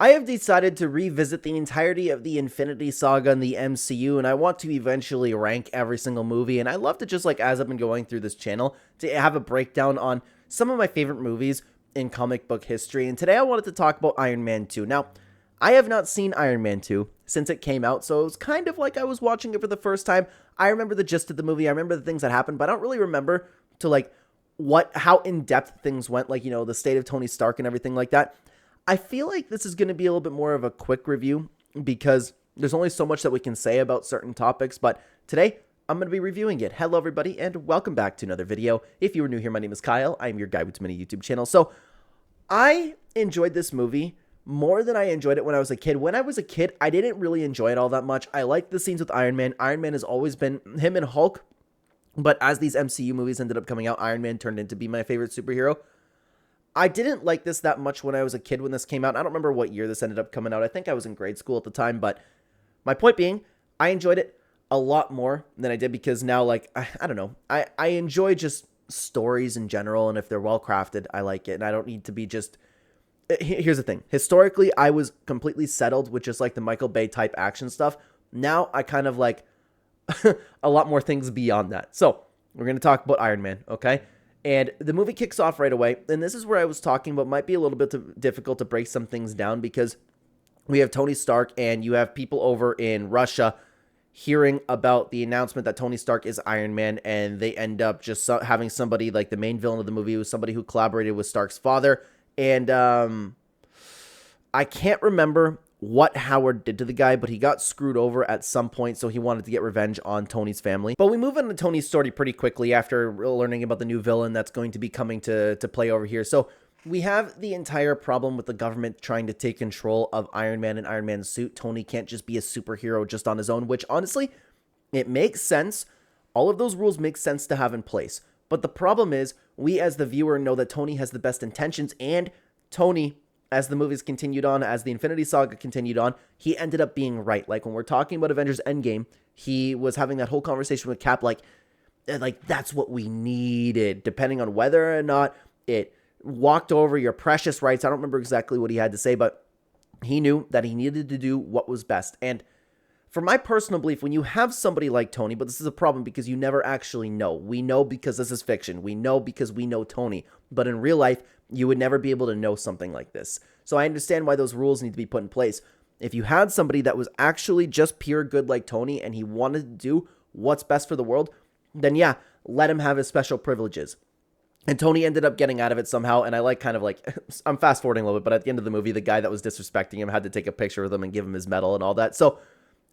I have decided to revisit the entirety of the Infinity Saga in the MCU, and I want to eventually rank every single movie, and I love to just, like, as I've been going through this channel, to have a breakdown on some of my favorite movies in comic book history, and today I wanted to talk about Iron Man 2. Now, I have not seen Iron Man 2 since it came out, so it was kind of like I was watching it for the first time. I remember the gist of the movie, I remember the things that happened, but I don't really remember to, like, how in-depth things went, like, you know, the state of Tony Stark and everything like that. I feel like this is going to be a little bit more of a quick review because there's only so much that we can say about certain topics, but today I'm going to be reviewing it. Hello everybody and welcome back to another video. If you are new here, my name is Kyle. I'm your guy with many YouTube channels. So I enjoyed this movie more than I enjoyed it when I was a kid. When I was a kid, I didn't really enjoy it all that much. I liked the scenes with Iron Man. Iron Man has always been him and Hulk, but as these MCU movies ended up coming out, Iron Man turned into be my favorite superhero. I didn't like this that much when I was a kid when this came out. I don't remember what year this ended up coming out. I think I was in grade school at the time, but my point being, I enjoyed it a lot more than I did because now, like, I don't know. I enjoy just stories in general, and if they're well crafted, I like it, and I don't need to be just... Here's the thing. Historically, I was completely settled with just, like, the Michael Bay type action stuff. Now, I kind of like a lot more things beyond that. So, we're going to talk about Iron Man, okay? And the movie kicks off right away, and this is where I was talking about might be a little bit difficult to break some things down because we have Tony Stark and you have people over in Russia hearing about the announcement that Tony Stark is Iron Man, and they end up just having somebody, like the main villain of the movie was somebody who collaborated with Stark's father, and I can't remember what Howard did to the guy, but he got screwed over at some point, so he wanted to get revenge on Tony's family. But we move into Tony's story pretty quickly after learning about the new villain that's going to be coming to play over here. So we have the entire problem with the government trying to take control of Iron Man and Iron Man's suit. Tony can't just be a superhero just on his own, which honestly, it makes sense. All of those rules make sense to have in place. But the problem is, we as the viewer know that Tony has the best intentions, and Tony, as the movies continued on, as the Infinity Saga continued on, he ended up being right. Like, when we're talking about Avengers Endgame, he was having that whole conversation with Cap, like that's what we needed, depending on whether or not it walked over your precious rights. I don't remember exactly what he had to say, but he knew that he needed to do what was best. And for my personal belief, when you have somebody like Tony, but this is a problem because you never actually know. We know because this is fiction. We know because we know Tony. But in real life, you would never be able to know something like this. So I understand why those rules need to be put in place. If you had somebody that was actually just pure good like Tony and he wanted to do what's best for the world, then yeah, let him have his special privileges. And Tony ended up getting out of it somehow, and I like kind of like, I'm fast forwarding a little bit, but at the end of the movie, the guy that was disrespecting him had to take a picture with him and give him his medal and all that. So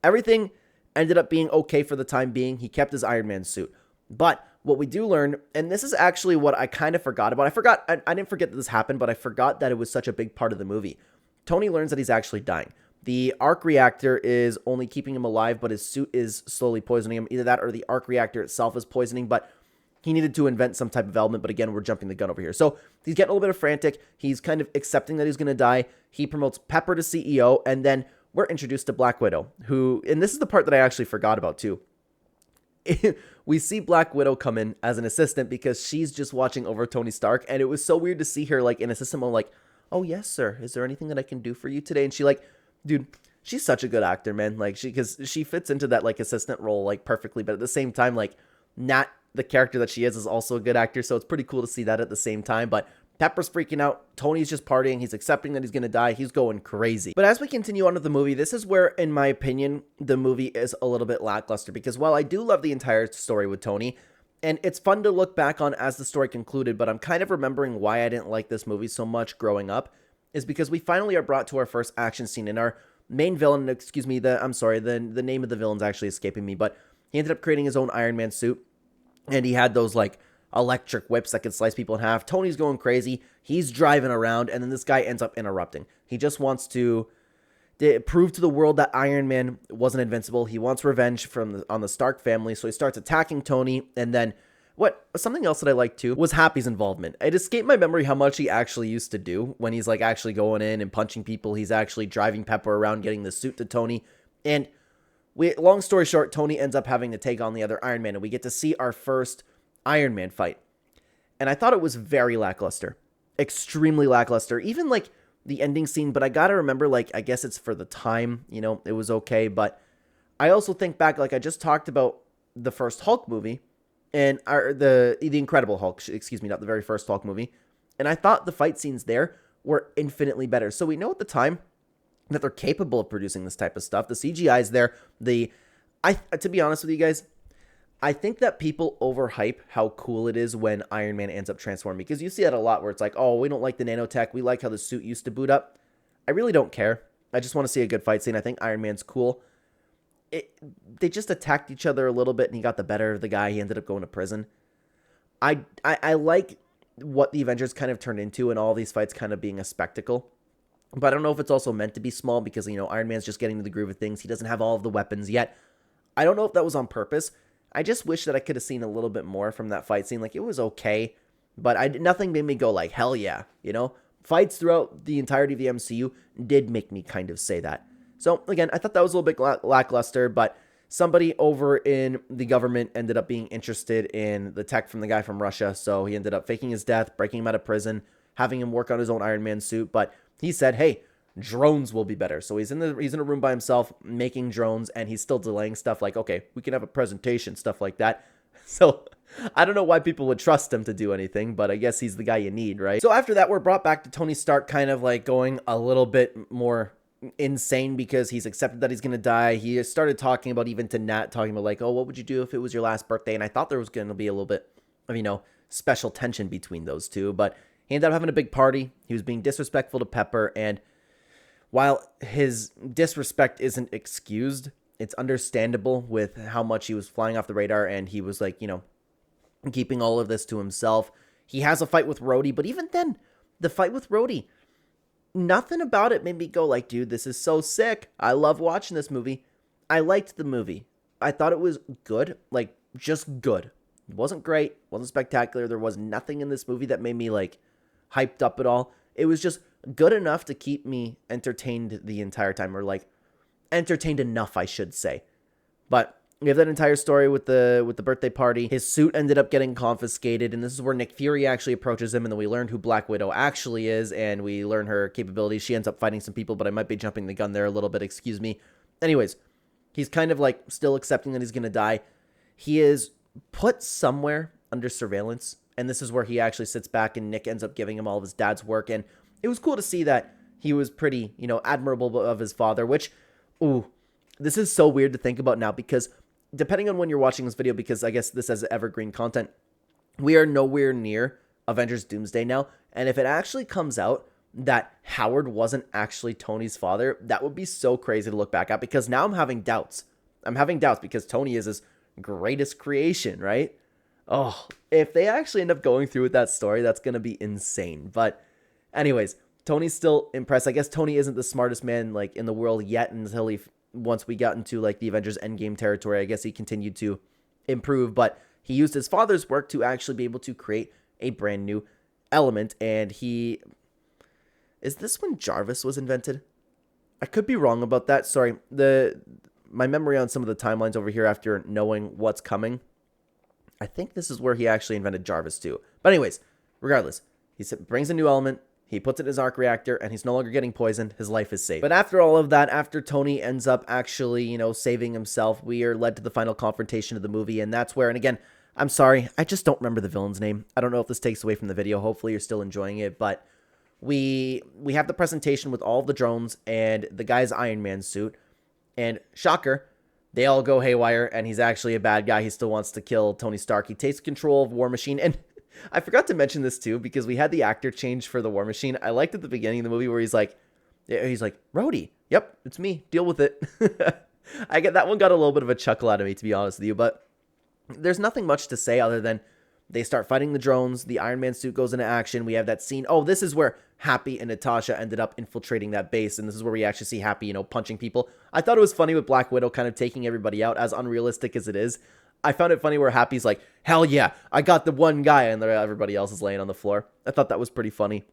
everything ended up being okay for the time being. He kept his Iron Man suit. But what we do learn, and this is actually what I kind of forgot about. I didn't forget that this happened, but I forgot that it was such a big part of the movie. Tony learns that he's actually dying. The arc reactor is only keeping him alive, but his suit is slowly poisoning him. Either that or the arc reactor itself is poisoning, but he needed to invent some type of element. But again, we're jumping the gun over here. So he's getting a little bit of frantic. He's kind of accepting that he's going to die. He promotes Pepper to CEO, and then we're introduced to Black Widow, who, and this is the part that I actually forgot about too. We see Black Widow come in as an assistant because she's just watching over Tony Stark, and it was so weird to see her like in assistant mode, like, oh yes sir, is there anything that I can do for you today? And she like, dude, she's such a good actor, man. Like, because she fits into that like assistant role like perfectly, but at the same time, like, not the character that she is also a good actor, so it's pretty cool to see that at the same time. But Pepper's freaking out. Tony's just partying. He's accepting that he's going to die. He's going crazy. But as we continue on with the movie, this is where, in my opinion, the movie is a little bit lackluster. Because while I do love the entire story with Tony, and it's fun to look back on as the story concluded, but I'm kind of remembering why I didn't like this movie so much growing up, is because we finally are brought to our first action scene. And our main villain, excuse me, the name of the villain's actually escaping me, but he ended up creating his own Iron Man suit. And he had those, like, electric whips that could slice people in half. Tony's going crazy. He's driving around, and then this guy ends up interrupting. He just wants to prove to the world that Iron Man wasn't invincible. He wants revenge on the Stark family, so he starts attacking Tony. And then something else that I liked too was Happy's involvement. It escaped my memory how much he actually used to do when he's like actually going in and punching people. He's actually driving Pepper around, getting the suit to Tony, and long story short, Tony ends up having to take on the other Iron Man, and we get to see our first Iron Man fight. And I thought it was very lackluster. Extremely lackluster. Even, like, the ending scene, but I gotta remember, like, I guess it's for the time, it was okay. But I also think back, like, I just talked about the first Hulk movie, and the Incredible Hulk, excuse me, not the very first Hulk movie, and I thought the fight scenes there were infinitely better. So we know at the time that they're capable of producing this type of stuff. The CGI is there. To be honest with you guys, I think that people overhype how cool it is when Iron Man ends up transforming, because you see that a lot where it's like, oh, we don't like the nanotech. We like how the suit used to boot up. I really don't care. I just want to see a good fight scene. I think Iron Man's cool. They just attacked each other a little bit, and he got the better of the guy. He ended up going to prison. I like what the Avengers kind of turned into, and all these fights kind of being a spectacle. But I don't know if it's also meant to be small, because, Iron Man's just getting to the groove of things. He doesn't have all of the weapons yet. I don't know if that was on purpose. I just wish that I could have seen a little bit more from that fight scene. Like, it was okay, but nothing made me go like, hell yeah, Fights throughout the entirety of the MCU did make me kind of say that. So, again, I thought that was a little bit lackluster, but somebody over in the government ended up being interested in the tech from the guy from Russia, so he ended up faking his death, breaking him out of prison, having him work on his own Iron Man suit, but he said, hey, drones will be better. So he's in a room by himself making drones, and he's still delaying stuff like, okay, we can have a presentation, stuff like that. So I don't know why people would trust him to do anything, but I guess he's the guy you need, right? So after that, we're brought back to Tony Stark kind of like going a little bit more insane, because he's accepted that he's going to die. He started talking about, even to Nat, talking about like, oh, what would you do if it was your last birthday? And I thought there was going to be a little bit of, special tension between those two, but he ended up having a big party. He was being disrespectful to Pepper, and while his disrespect isn't excused, it's understandable with how much he was flying off the radar, and he was like, keeping all of this to himself. He has a fight with Rhodey, but even then, the fight with Rhodey, nothing about it made me go like, dude, this is so sick. I love watching this movie. I liked the movie. I thought it was good, like, just good. It wasn't great, wasn't spectacular. There was nothing in this movie that made me, like, hyped up at all. It was just good enough to keep me entertained the entire time, or, like, entertained enough, I should say. But we have that entire story with the birthday party. His suit ended up getting confiscated, and this is where Nick Fury actually approaches him, and then we learned who Black Widow actually is, and we learn her capabilities. She ends up fighting some people, but I might be jumping the gun there a little bit, excuse me. Anyways, he's kind of like still accepting that he's going to die. He is put somewhere under surveillance, and this is where he actually sits back, and Nick ends up giving him all of his dad's work, and it was cool to see that he was pretty, admirable of his father, which, ooh, this is so weird to think about now, because depending on when you're watching this video, because I guess this has evergreen content, we are nowhere near Avengers Doomsday now, and if it actually comes out that Howard wasn't actually Tony's father, that would be so crazy to look back at, because now I'm having doubts. I'm having doubts because Tony is his greatest creation, right? Oh, if they actually end up going through with that story, that's going to be insane. But anyways, Tony's still impressed. I guess Tony isn't the smartest man like in the world yet, until once we got into like the Avengers Endgame territory, I guess he continued to improve, but he used his father's work to actually be able to create a brand new element. And is this when Jarvis was invented? I could be wrong about that. Sorry. My memory on some of the timelines over here after knowing what's coming, I think this is where he actually invented Jarvis too. But anyways, regardless, he brings a new element. He puts it in his arc reactor, and he's no longer getting poisoned. His life is safe. But after all of that, after Tony ends up actually, saving himself, we are led to the final confrontation of the movie, and that's where, and again, I'm sorry, I just don't remember the villain's name. I don't know if this takes away from the video. Hopefully you're still enjoying it, but we have the presentation with all of the drones and the guy's Iron Man suit, and shocker, they all go haywire, and he's actually a bad guy. He still wants to kill Tony Stark. He takes control of War Machine, and I forgot to mention this too, because we had the actor change for the War Machine. I liked at the beginning of the movie where he's like, Rhodey, yep, it's me, deal with it. I get that one, got a little bit of a chuckle out of me, to be honest with you, but there's nothing much to say other than they start fighting the drones. The Iron Man suit goes into action. We have that scene. Oh, this is where Happy and Natasha ended up infiltrating that base, and this is where we actually see Happy, punching people. I thought it was funny with Black Widow kind of taking everybody out, as unrealistic as it is. I found it funny where Happy's like, hell yeah, I got the one guy, and everybody else is laying on the floor. I thought that was pretty funny.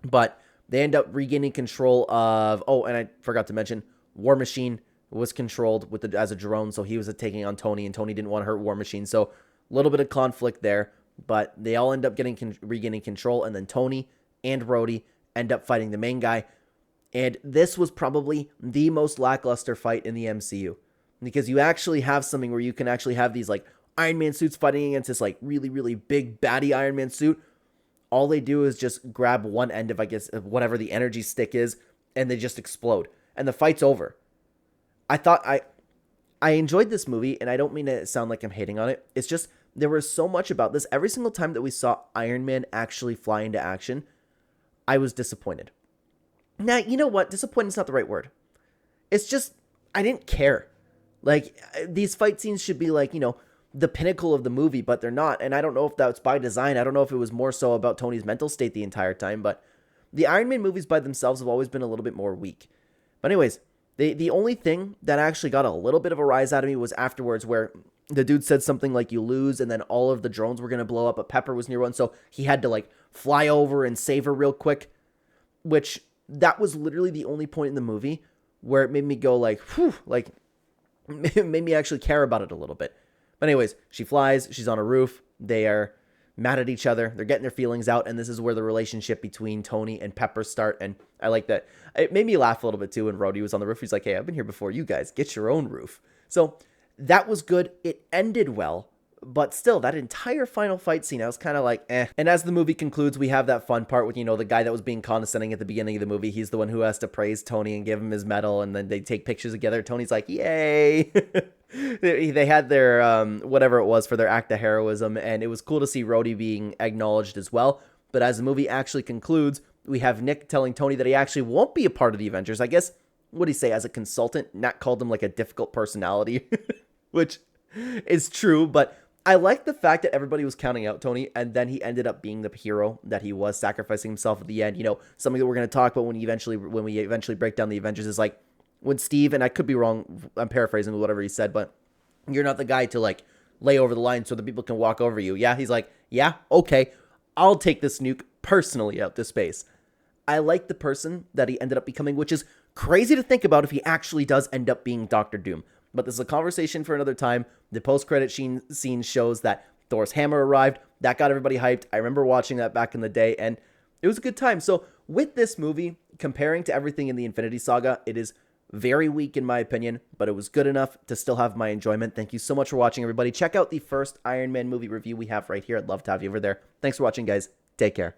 But they end up regaining control of, oh, and I forgot to mention, War Machine was controlled as a drone, so he was taking on Tony, and Tony didn't want to hurt War Machine, so a little bit of conflict there, but they all end up regaining control, and then Tony and Rhodey end up fighting the main guy. And this was probably the most lackluster fight in the MCU, because you actually have something where you can actually have these like Iron Man suits fighting against this like really, really big baddie Iron Man suit. All they do is just grab one end of, I guess, whatever the energy stick is, and they just explode. And the fight's over. I enjoyed this movie, and I don't mean to sound like I'm hating on it. It's just there was so much about this. Every single time that we saw Iron Man actually fly into action, I was disappointed. Now, you know what? Disappointed's not the right word. It's just, I didn't care. Like, these fight scenes should be like, the pinnacle of the movie, but they're not. And I don't know if that's by design. I don't know if it was more so about Tony's mental state the entire time, but the Iron Man movies by themselves have always been a little bit more weak. But anyways, the only thing that actually got a little bit of a rise out of me was afterwards, where the dude said something like, you lose, and then all of the drones were going to blow up, but Pepper was near one, so he had to like fly over and save her real quick, which that was literally the only point in the movie where it made me go like, whew, like, it made me actually care about it a little bit. But anyways, she flies, she's on a roof, they are mad at each other, they're getting their feelings out, and this is where the relationship between Tony and Pepper start, and I like that. It made me laugh a little bit too when Rhodey was on the roof. He's like, hey, I've been here before you guys, get your own roof. So that was good, it ended well, but still, that entire final fight scene, I was kind of like, eh. And as the movie concludes, we have that fun part with, the guy that was being condescending at the beginning of the movie. He's the one who has to praise Tony and give him his medal, and then they take pictures together. Tony's like, yay! They had their, whatever it was, for their act of heroism, and it was cool to see Rhodey being acknowledged as well. But as the movie actually concludes, we have Nick telling Tony that he actually won't be a part of the Avengers. I guess, what did he say, as a consultant? Nat called him like a difficult personality, which is true, but I like the fact that everybody was counting out Tony, and then he ended up being the hero that he was, sacrificing himself at the end. Something that we're going to talk about when we eventually break down the Avengers is like when Steve, and I could be wrong, I'm paraphrasing whatever he said, but you're not the guy to like lay over the line so the people can walk over you. Yeah, he's like, yeah, okay, I'll take this nuke personally out to space. I like the person that he ended up becoming, which is crazy to think about if he actually does end up being Doctor Doom. But this is a conversation for another time. The post-credit scene shows that Thor's hammer arrived. That got everybody hyped. I remember watching that back in the day, and it was a good time. So with this movie, comparing to everything in the Infinity Saga, it is very weak in my opinion, but it was good enough to still have my enjoyment. Thank you so much for watching, everybody. Check out the first Iron Man movie review we have right here. I'd love to have you over there. Thanks for watching, guys. Take care.